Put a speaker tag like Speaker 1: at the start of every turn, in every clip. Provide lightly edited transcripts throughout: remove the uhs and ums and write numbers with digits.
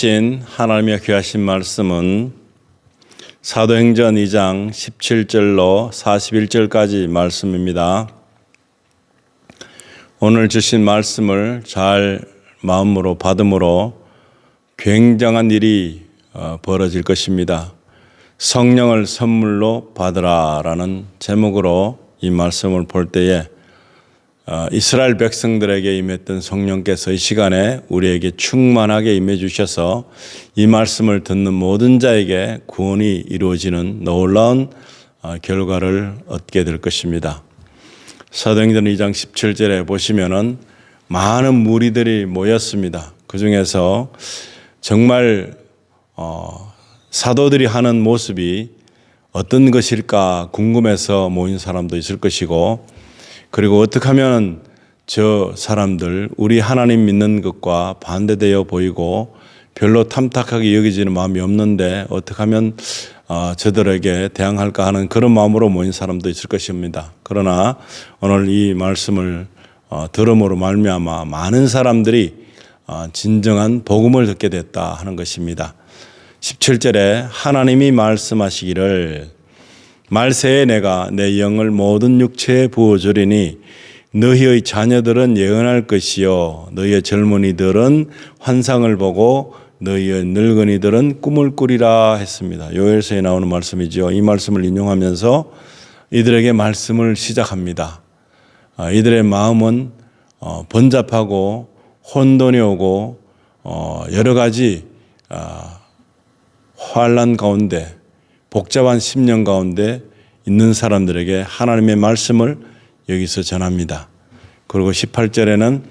Speaker 1: 하나님의 귀하신 말씀은 사도행전 2장 17절로 41절까지 말씀입니다. 오늘 주신 말씀을 잘 마음으로 받음으로 굉장한 일이 벌어질 것입니다. 성령을 선물로 받으라라는 제목으로 이 말씀을 볼 때에 이스라엘 백성들에게 임했던 성령께서 이 시간에 우리에게 충만하게 임해 주셔서 이 말씀을 듣는 모든 자에게 구원이 이루어지는 놀라운 결과를 얻게 될 것입니다. 사도행전 2장 17절에 보시면은 많은 무리들이 모였습니다. 그 중에서 정말 사도들이 하는 모습이 어떤 것일까 궁금해서 모인 사람도 있을 것이고, 그리고 어떻게 하면 저 사람들 우리 하나님 믿는 것과 반대되어 보이고 별로 탐탁하게 여기지는 마음이 없는데 어떻게 하면 저들에게 대항할까 하는 그런 마음으로 모인 사람도 있을 것입니다. 그러나 오늘 이 말씀을 들음으로 말미암아 많은 사람들이 진정한 복음을 듣게 됐다 하는 것입니다. 17절에 하나님이 말씀하시기를 말세에 내가 내 영을 모든 육체에 부어주리니 너희의 자녀들은 예언할 것이요 너희의 젊은이들은 환상을 보고 너희의 늙은이들은 꿈을 꾸리라 했습니다. 요엘서에 나오는 말씀이죠. 이 말씀을 인용하면서 이들에게 말씀을 시작합니다. 이들의 마음은 번잡하고 혼돈이 오고 여러 가지 환난 가운데 복잡한 심령 가운데 있는 사람들에게 하나님의 말씀을 여기서 전합니다. 그리고 18절에는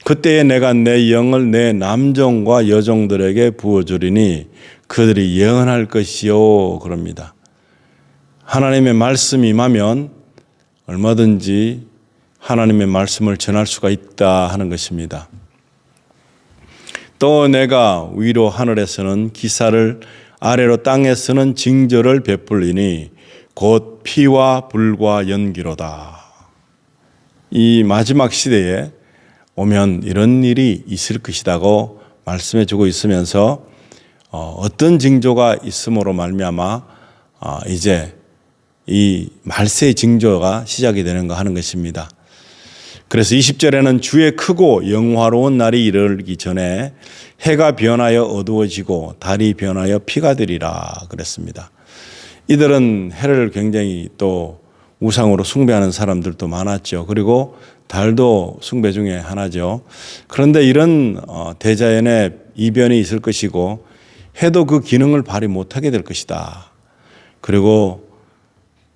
Speaker 1: 그때에 내가 내 영을 내 남종과 여종들에게 부어주리니 그들이 예언할 것이요 그럽니다. 하나님의 말씀이 임하면 얼마든지 하나님의 말씀을 전할 수가 있다 하는 것입니다. 또 내가 위로 하늘에서는 기사를 아래로 땅에서는 징조를 베풀리니 곧 피와 불과 연기로다. 이 마지막 시대에 오면 이런 일이 있을 것이라고 말씀해 주고 있으면서 어떤 징조가 있음으로 말미암아 이제 이 말세의 징조가 시작이 되는가 하는 것입니다. 그래서 20절에는 주의 크고 영화로운 날이 이르기 전에 해가 변하여 어두워지고 달이 변하여 피가 되리라 그랬습니다. 이들은 해를 굉장히 또 우상으로 숭배하는 사람들도 많았죠. 그리고 달도 숭배 중에 하나죠. 그런데 이런 대자연의 이변이 있을 것이고 해도 그 기능을 발휘 못하게 될 것이다. 그리고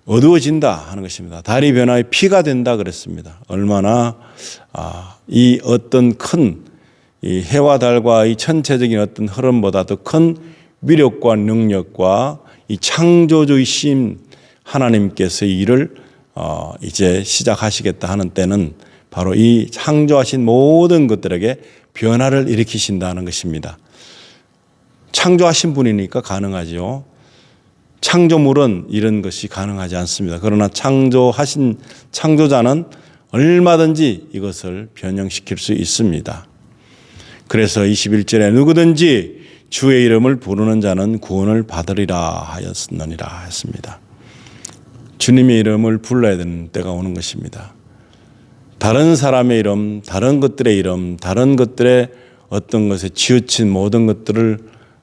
Speaker 1: 어두워진다 하는 것입니다. 달이 변하여 피가 된다 그랬습니다. 얼마나 이 어떤 큰 이 해와 달과 이 천체적인 어떤 흐름보다 더 큰 위력과 능력과 이 창조주이신 하나님께서의 일을 이제 시작하시겠다 하는 때는 바로 이 창조하신 모든 것들에게 변화를 일으키신다는 것입니다. 창조하신 분이니까 가능하죠. 창조물은 이런 것이 가능하지 않습니다. 그러나 창조하신 창조자는 얼마든지 이것을 변형시킬 수 있습니다. 그래서 21절에 누구든지 주의 이름을 부르는 자는 구원을 받으리라 하였느니라 했습니다. 주님의 이름을 불러야 되는 때가 오는 것입니다. 다른 사람의 이름, 다른 것들의 이름, 다른 것들의 어떤 것에 치우친 모든 것들을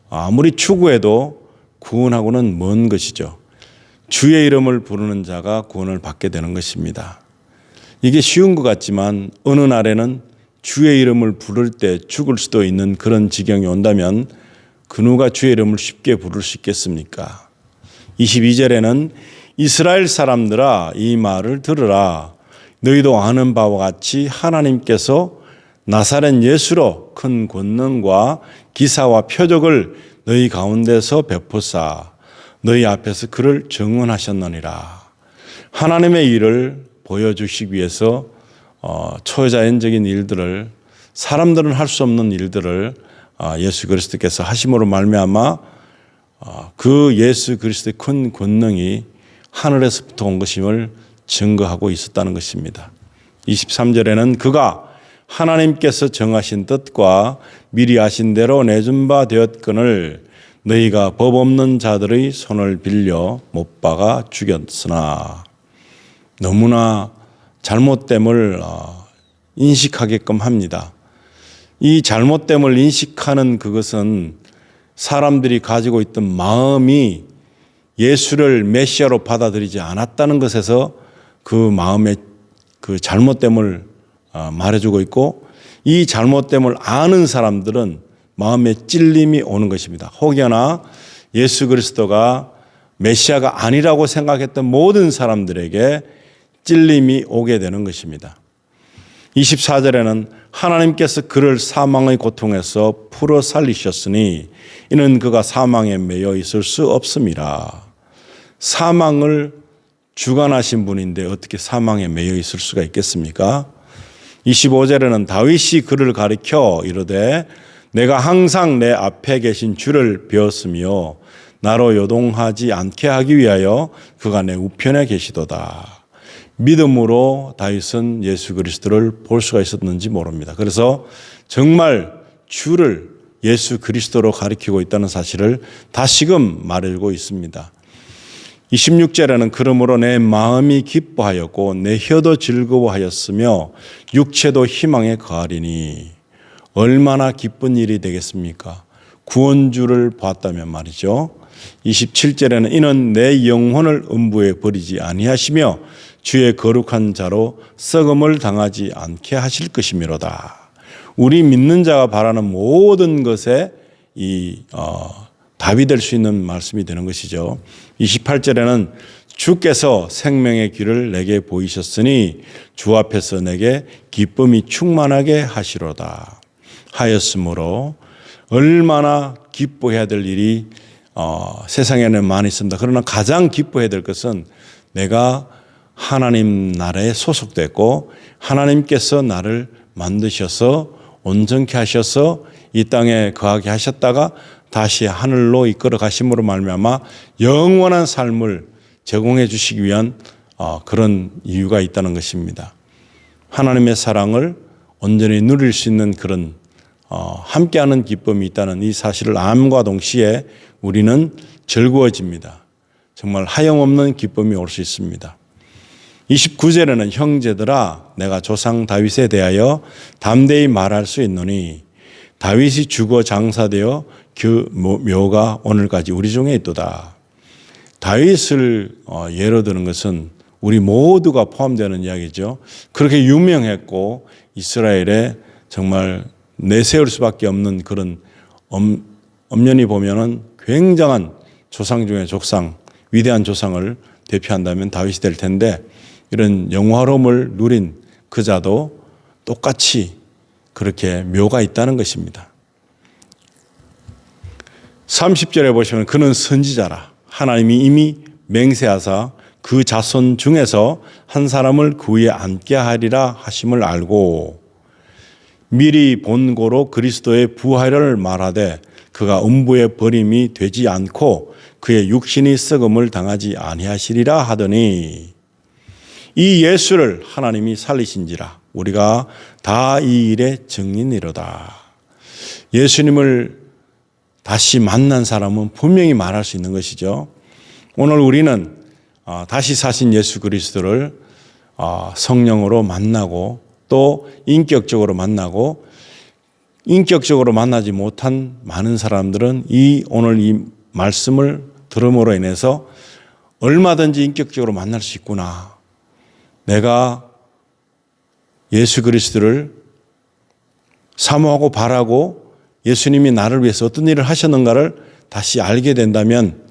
Speaker 1: 아무리 추구해도 구원하고는 먼 것이죠. 주의 이름을 부르는 자가 구원을 받게 되는 것입니다. 이게 쉬운 것 같지만 어느 날에는 주의 이름을 부를 때 죽을 수도 있는 그런 지경이 온다면 그 누가 주의 이름을 쉽게 부를 수 있겠습니까? 22절에는 이스라엘 사람들아 이 말을 들으라. 너희도 아는 바와 같이 하나님께서 나사렛 예수로 큰 권능과 기사와 표적을 너희 가운데서 베푸사 너희 앞에서 그를 증언하셨느니라. 하나님의 일을 보여주시기 위해서 초자연적인 일들을 사람들은 할 수 없는 일들을 예수 그리스도께서 하심으로 말미암아 그 예수 그리스도의 큰 권능이 하늘에서부터 온 것임을 증거하고 있었다는 것입니다. 23절에는 그가 하나님께서 정하신 뜻과 미리 하신 대로 내준 바 되었거늘 너희가 법 없는 자들의 손을 빌려 못 박아 죽였으나. 너무나 잘못됨을 인식하게끔 합니다. 이 잘못됨을 인식하는 그것은 사람들이 가지고 있던 마음이 예수를 메시아로 받아들이지 않았다는 것에서 그 마음의 그 잘못됨을 말해주고 있고, 이 잘못됨을 아는 사람들은 마음에 찔림이 오는 것입니다. 혹여나 예수 그리스도가 메시아가 아니라고 생각했던 모든 사람들에게 찔림이 오게 되는 것입니다. 24절에는 하나님께서 그를 사망의 고통에서 풀어 살리셨으니 이는 그가 사망에 매여 있을 수 없음이라. 사망을 주관하신 분인데 어떻게 사망에 매여 있을 수가 있겠습니까? 25절에는 다윗이 그를 가리켜 이르되 내가 항상 내 앞에 계신 주를 배웠으며 나로 요동하지 않게 하기 위하여 그가 내 우편에 계시도다. 믿음으로 다윗은 예수 그리스도를 볼 수가 있었는지 모릅니다. 그래서 정말 주를 예수 그리스도로 가리키고 있다는 사실을 다시금 말해주고 있습니다. 26절에는 그러므로 내 마음이 기뻐하였고 내 혀도 즐거워하였으며 육체도 희망에 거하리니. 얼마나 기쁜 일이 되겠습니까? 구원주를 봤다면 말이죠. 27절에는 이는 내 영혼을 음부에 버리지 아니하시며 주의 거룩한 자로 썩음을 당하지 않게 하실 것이미로다. 우리 믿는 자가 바라는 모든 것에 답이 될 수 있는 말씀이 되는 것이죠. 28절에는 주께서 생명의 길을 내게 보이셨으니 주 앞에서 내게 기쁨이 충만하게 하시로다 하였으므로, 얼마나 기뻐해야 될 일이 세상에는 많이 있습니다. 그러나 가장 기뻐해야 될 것은 내가 하나님 나라에 소속됐고 하나님께서 나를 만드셔서 온전케 하셔서 이 땅에 거하게 하셨다가 다시 하늘로 이끌어 가심으로 말미암아 영원한 삶을 제공해 주시기 위한 그런 이유가 있다는 것입니다. 하나님의 사랑을 온전히 누릴 수 있는 그런 함께하는 기쁨이 있다는 이 사실을 암과 동시에 우리는 즐거워집니다. 정말 하염없는 기쁨이 올 수 있습니다. 29절에는 형제들아 내가 조상 다윗에 대하여 담대히 말할 수 있노니 다윗이 죽어 장사되어 그 묘가 오늘까지 우리 중에 있도다. 다윗을 예로 드는 것은 우리 모두가 포함되는 이야기죠. 그렇게 유명했고 이스라엘에 정말 내세울 수밖에 없는 그런 엄연히 보면은 굉장한 조상 중에 조상, 위대한 조상을 대표한다면 다윗이 될 텐데, 이런 영화로움을 누린 그자도 똑같이 그렇게 묘가 있다는 것입니다. 30절에 보시면 그는 선지자라. 하나님이 이미 맹세하사 그 자손 중에서 한 사람을 그 위에 앉게 하리라 하심을 알고 미리 본고로 그리스도의 부활을 말하되 그가 음부에 버림이 되지 않고 그의 육신이 썩음을 당하지 아니하시리라 하더니, 이 예수를 하나님이 살리신지라 우리가 다 이 일의 증인이로다. 예수님을 다시 만난 사람은 분명히 말할 수 있는 것이죠. 오늘 우리는 다시 사신 예수 그리스도를 성령으로 만나고 또 인격적으로 만나고, 인격적으로 만나지 못한 많은 사람들은 오늘 이 말씀을 들음으로 인해서 얼마든지 인격적으로 만날 수 있구나. 내가 예수 그리스도를 사모하고 바라고 예수님이 나를 위해서 어떤 일을 하셨는가를 다시 알게 된다면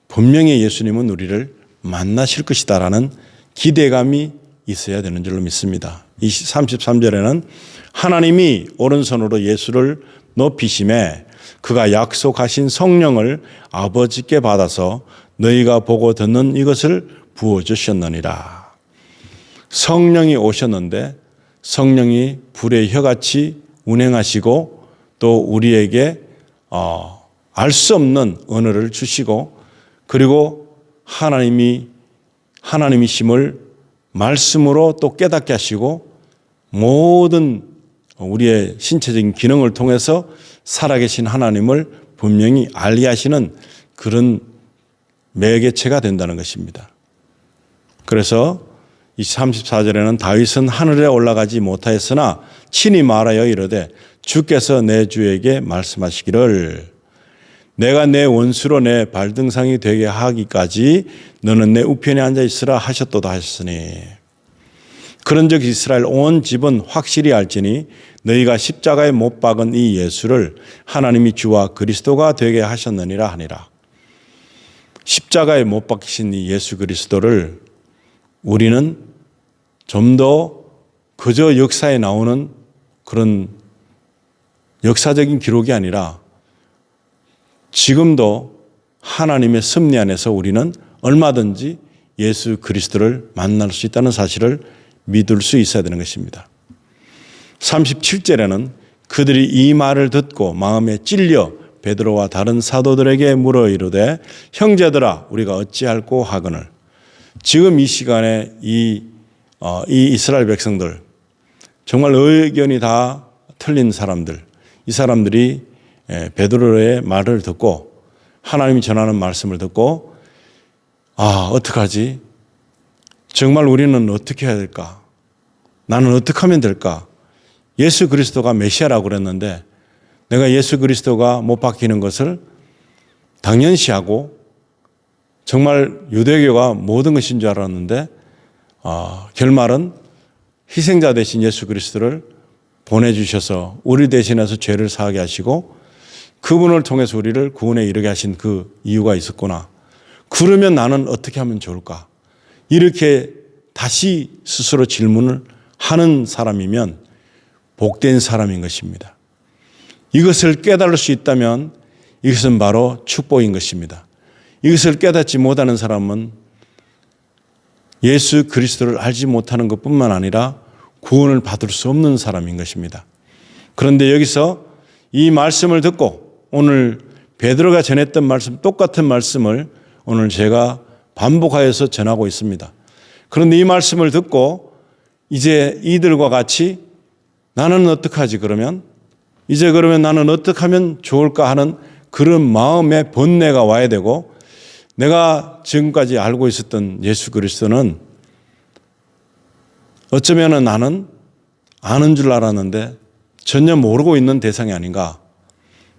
Speaker 1: 분명히 예수님은 우리를 만나실 것이다라는 기대감이 있어야 되는 줄로 믿습니다. 33절에는 하나님이 오른손으로 예수를 높이심에 그가 약속하신 성령을 아버지께 받아서 너희가 보고 듣는 이것을 부어주셨느니라. 성령이 오셨는데 성령이 불의 혀같이 운행하시고 또 우리에게 알 수 없는 언어를 주시고, 그리고 하나님이심을 말씀으로 또 깨닫게 하시고 모든 우리의 신체적인 기능을 통해서 살아계신 하나님을 분명히 알게 하시는 그런 매개체가 된다는 것입니다. 그래서 이 34절에는 다윗은 하늘에 올라가지 못하였으나 친히 말하여 이르되 주께서 내 주에게 말씀하시기를 내가 내 원수로 내 발등상이 되게 하기까지 너는 내 우편에 앉아 있으라 하셨도다 하셨으니 그런즉 이스라엘 온 집은 확실히 알지니 너희가 십자가에 못 박은 이 예수를 하나님이 주와 그리스도가 되게 하셨느니라 하니라. 십자가에 못 박히신 이 예수 그리스도를 우리는 좀 더 그저 역사에 나오는 그런 역사적인 기록이 아니라 지금도 하나님의 섭리 안에서 우리는 얼마든지 예수 그리스도를 만날 수 있다는 사실을 믿을 수 있어야 되는 것입니다. 37절에는 그들이 이 말을 듣고 마음에 찔려 베드로와 다른 사도들에게 물어 이르되 형제들아 우리가 어찌할꼬 하거늘. 지금 이 시간에 이 이스라엘 백성들 정말 의견이 다 틀린 사람들, 이 사람들이 베드로의 말을 듣고 하나님이 전하는 말씀을 듣고 어떡하지? 정말 우리는 어떻게 해야 될까? 나는 어떻게 하면 될까? 예수 그리스도가 메시아라고 그랬는데 내가 예수 그리스도가 못 박히는 것을 당연시하고 정말 유대교가 모든 것인 줄 알았는데 결말은 희생자 되신 예수 그리스도를 보내주셔서 우리 대신해서 죄를 사하게 하시고 그분을 통해서 우리를 구원에 이르게 하신 그 이유가 있었구나. 그러면 나는 어떻게 하면 좋을까? 이렇게 다시 스스로 질문을 하는 사람이면 복된 사람인 것입니다. 이것을 깨달을 수 있다면 이것은 바로 축복인 것입니다. 이것을 깨닫지 못하는 사람은 예수 그리스도를 알지 못하는 것뿐만 아니라 구원을 받을 수 없는 사람인 것입니다. 그런데 여기서 이 말씀을 듣고 오늘 베드로가 전했던 말씀, 똑같은 말씀을 오늘 제가 반복하여서 전하고 있습니다. 그런데 이 말씀을 듣고 이제 이들과 같이 나는 어떡하지 그러면? 이제 그러면 나는 어떻게 하면 좋을까 하는 그런 마음의 번뇌가 와야 되고 내가 지금까지 알고 있었던 예수 그리스도는 어쩌면 나는 아는 줄 알았는데 전혀 모르고 있는 대상이 아닌가.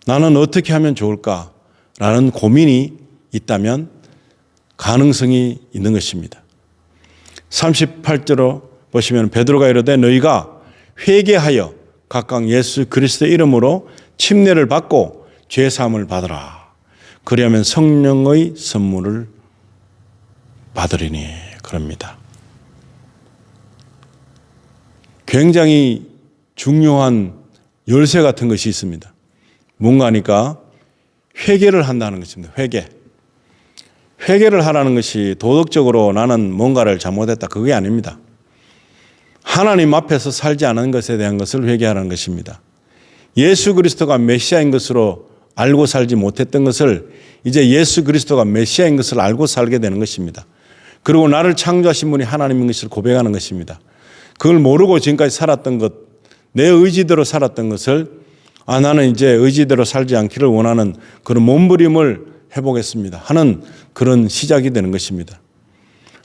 Speaker 1: 나는 어떻게 하면 좋을까라는 고민이 있다면 가능성이 있는 것입니다. 38절로 보시면 베드로가 이르되 너희가 회개하여 각각 예수 그리스도의 이름으로 침례를 받고 죄사함을 받으라. 그리하면 성령의 선물을 받으리니 그럽니다. 굉장히 중요한 열쇠 같은 것이 있습니다. 뭔가 하니까 회개를 한다는 것입니다. 회개를 하라는 것이 도덕적으로 나는 뭔가를 잘못했다 그게 아닙니다. 하나님 앞에서 살지 않은 것에 대한 것을 회개하라는 것입니다. 예수 그리스도가 메시아인 것으로 알고 살지 못했던 것을 이제 예수 그리스도가 메시아인 것을 알고 살게 되는 것입니다. 그리고 나를 창조하신 분이 하나님인 것을 고백하는 것입니다. 그걸 모르고 지금까지 살았던 것, 내 의지대로 살았던 것을 나는 이제 의지대로 살지 않기를 원하는 그런 몸부림을 해보겠습니다 하는 그런 시작이 되는 것입니다.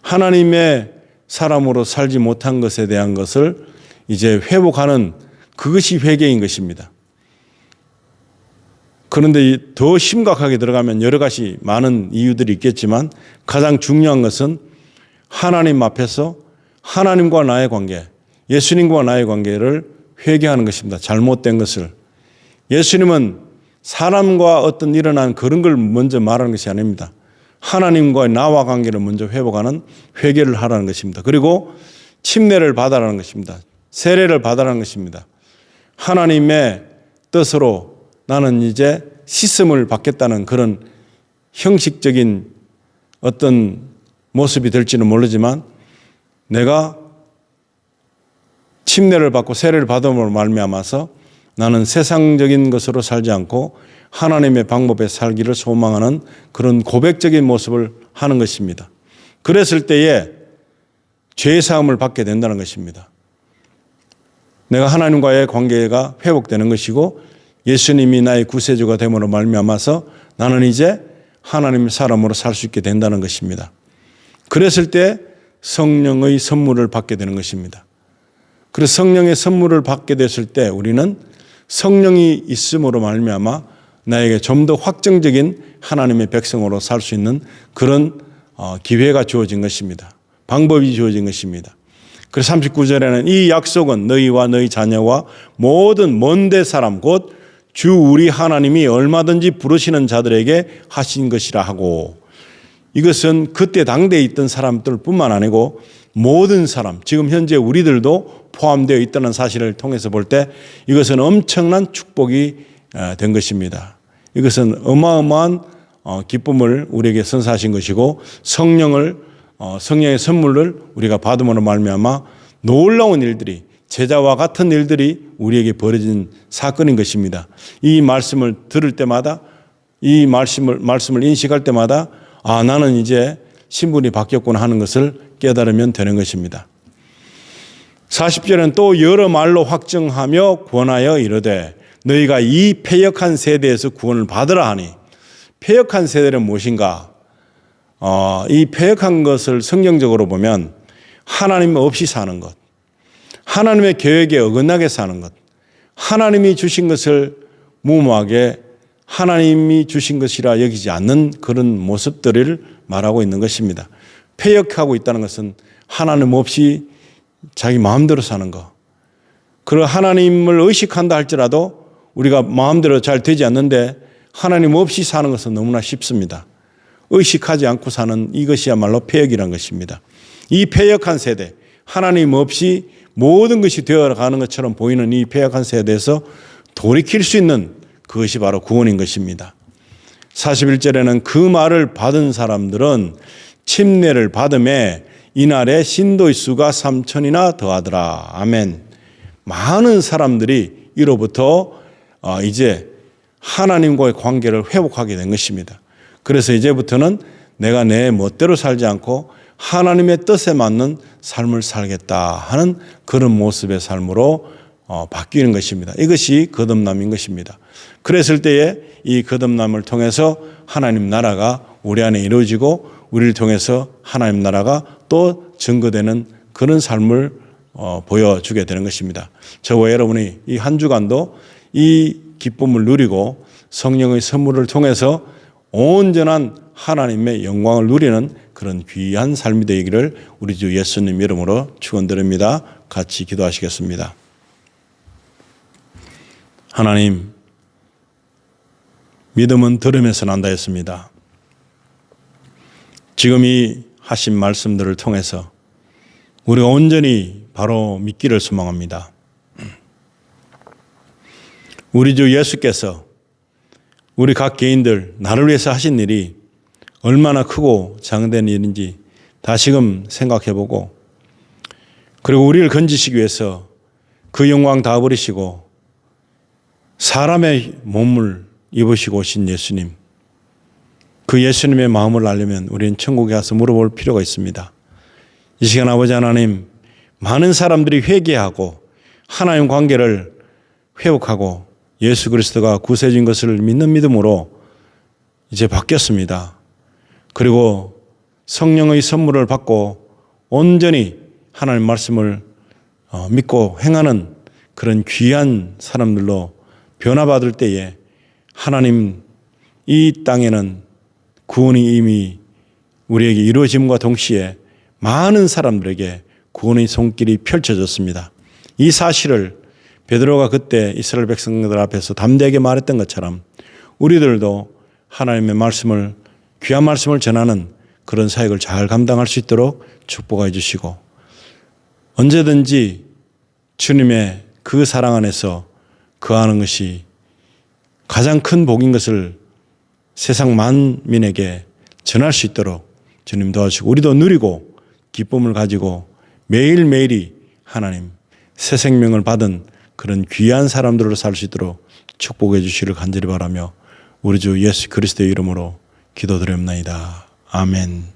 Speaker 1: 하나님의 사람으로 살지 못한 것에 대한 것을 이제 회복하는 그것이 회개인 것입니다. 그런데 더 심각하게 들어가면 여러 가지 많은 이유들이 있겠지만 가장 중요한 것은 하나님 앞에서 하나님과 나의 관계, 예수님과 나의 관계를 회개하는 것입니다. 잘못된 것을. 예수님은 사람과 어떤 일어난 그런 걸 먼저 말하는 것이 아닙니다. 하나님과 나와 관계를 먼저 회복하는 회개를 하라는 것입니다. 그리고 침례를 받아라는 것입니다. 세례를 받아라는 것입니다. 하나님의 뜻으로 나는 이제 씻음을 받겠다는 그런 형식적인 어떤 모습이 될지는 모르지만 내가 침례를 받고 세례를 받음으로 말미암아서 나는 세상적인 것으로 살지 않고 하나님의 방법에 살기를 소망하는 그런 고백적인 모습을 하는 것입니다. 그랬을 때에 죄사함을 받게 된다는 것입니다. 내가 하나님과의 관계가 회복되는 것이고 예수님이 나의 구세주가 됨으로 말미암아서 나는 이제 하나님의 사람으로 살 수 있게 된다는 것입니다. 그랬을 때 성령의 선물을 받게 되는 것입니다. 그래서 성령의 선물을 받게 됐을 때 우리는 성령이 있음으로 말미암아 나에게 좀 더 확정적인 하나님의 백성으로 살 수 있는 그런 기회가 주어진 것입니다. 방법이 주어진 것입니다. 그래서 39절에는 이 약속은 너희와 너희 자녀와 모든 먼데 사람 곧 주 우리 하나님이 얼마든지 부르시는 자들에게 하신 것이라 하고, 이것은 그때 당대에 있던 사람들뿐만 아니고 모든 사람, 지금 현재 우리들도 포함되어 있다는 사실을 통해서 볼 때 이것은 엄청난 축복이 된 것입니다. 이것은 어마어마한 기쁨을 우리에게 선사하신 것이고 성령의 선물을 우리가 받음으로 말미암아 놀라운 일들이, 제자와 같은 일들이 우리에게 벌어진 사건인 것입니다. 이 말씀을 들을 때마다, 이 말씀을 인식할 때마다 나는 이제 신분이 바뀌었구나 하는 것을 깨달으면 되는 것입니다. 40절은 또 여러 말로 확증하며 권하여 이르되 너희가 이 패역한 세대에서 구원을 받으라 하니, 패역한 세대는 무엇인가? 이 패역한 것을 성경적으로 보면 하나님 없이 사는 것, 하나님의 계획에 어긋나게 사는 것, 하나님이 주신 것을 무모하게 하나님이 주신 것이라 여기지 않는 그런 모습들을 말하고 있는 것입니다. 패역하고 있다는 것은 하나님 없이 자기 마음대로 사는 것. 그리고 하나님을 의식한다 할지라도 우리가 마음대로 잘 되지 않는데 하나님 없이 사는 것은 너무나 쉽습니다. 의식하지 않고 사는 이것이야말로 패역이란 것입니다. 이 패역한 세대, 하나님 없이 모든 것이 되어가는 것처럼 보이는 이 패역한 세대에서 돌이킬 수 있는 그것이 바로 구원인 것입니다. 41절에는 그 말을 받은 사람들은 침례를 받음에 이날에 신도의 수가 3,000이나 더하더라. 아멘. 많은 사람들이 이로부터 이제 하나님과의 관계를 회복하게 된 것입니다. 그래서 이제부터는 내가 내 멋대로 살지 않고 하나님의 뜻에 맞는 삶을 살겠다 하는 그런 모습의 삶으로 바뀌는 것입니다. 이것이 거듭남인 것입니다. 그랬을 때에 이 거듭남을 통해서 하나님 나라가 우리 안에 이루어지고 우리를 통해서 하나님 나라가 또 증거되는 그런 삶을 보여주게 되는 것입니다. 저와 여러분이 이 한 주간도 이 기쁨을 누리고 성령의 선물을 통해서 온전한 하나님의 영광을 누리는 그런 귀한 삶이 되기를 우리 주 예수님 이름으로 축원드립니다. 같이 기도하시겠습니다. 하나님, 믿음은 들음에서 난다 했습니다. 지금 이 하신 말씀들을 통해서 우리가 온전히 바로 믿기를 소망합니다. 우리 주 예수께서 우리 각 개인들 나를 위해서 하신 일이 얼마나 크고 장대한 일인지 다시금 생각해보고, 그리고 우리를 건지시기 위해서 그 영광 다 버리시고 사람의 몸을 입으시고 오신 예수님, 그 예수님의 마음을 알려면 우리는 천국에 가서 물어볼 필요가 있습니다. 이 시간 아버지 하나님, 많은 사람들이 회개하고 하나님 관계를 회복하고 예수 그리스도가 구세주인 것을 믿는 믿음으로 이제 바뀌었습니다. 그리고 성령의 선물을 받고 온전히 하나님 말씀을 믿고 행하는 그런 귀한 사람들로 변화받을 때에 하나님, 이 땅에는 구원이 이미 우리에게 이루어짐과 동시에 많은 사람들에게 구원의 손길이 펼쳐졌습니다. 이 사실을 베드로가 그때 이스라엘 백성들 앞에서 담대하게 말했던 것처럼 우리들도 하나님의 말씀을, 귀한 말씀을 전하는 그런 사역을 잘 감당할 수 있도록 축복해 주시고, 언제든지 주님의 그 사랑 안에서 거하는 것이 가장 큰 복인 것을 세상 만민에게 전할 수 있도록 주님 도와주시고, 우리도 누리고 기쁨을 가지고 매일매일이 하나님 새 생명을 받은 그런 귀한 사람들로 살 수 있도록 축복해 주시기를 간절히 바라며 우리 주 예수 그리스도의 이름으로 기도드립니다. 아멘.